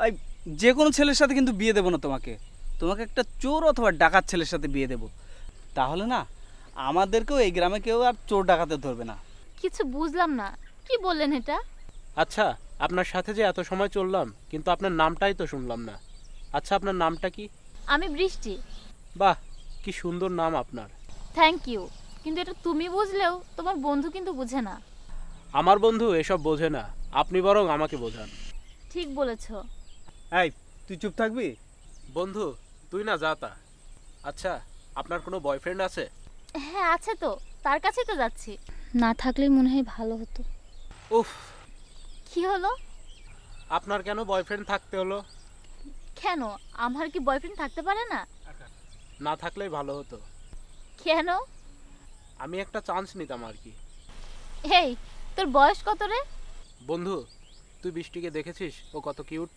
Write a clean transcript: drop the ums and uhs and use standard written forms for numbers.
এই যে কোনো ছেলের সাথে কিন্তু বিয়ে দেবো না তোমাকে, তোমাকে একটা চোর অথবা ডাকাত ছেলের সাথে বিয়ে দেবো। তাহলে না আমাদেরকেও এই গ্রামে কেউ আর চোর ডাকাতে ধরবে না। কিছু বুঝলাম না, কি বললেন এটা? আচ্ছা, আপনার সাথে যে এত সময় চললাম কিন্তু আপনার নামটাই তো শুনলাম না। আচ্ছা, আপনার নামটা কি? আমি বৃষ্টি। বাহ, কি সুন্দর নাম আপনার। থ্যাংক ইউ, কিন্তু এটা তুমি বুঝলেও তোমার বন্ধু কিন্তু বুঝে না। আমার বন্ধু এসব বোঝে না, আপনি বরং আমাকে বোঝান। ঠিক বলেছো। এই তুই চুপ থাকবি? বন্ধু, তুই না যা তা। আচ্ছা, আপনার কোনো বয়ফ্রেন্ড আছে? হ্যাঁ আছে তো, তার কাছেই তো যাচ্ছি। না থাকলেই মনে হয় ভালো হতো। উফ, কি হলো? আপনার কেন বয়ফ্রেন্ড থাকতে হলো? কেন, আমার কি বয়ফ্রেন্ড থাকতে পারে না? না থাকলেই ভালো হতো। কেন? আমি একটা চান্স নিতাম আর কি। এই, তোর বয়স কত রে? বন্ধু, তুই বৃষ্টিকে দেখেছিস ও কত কিউট?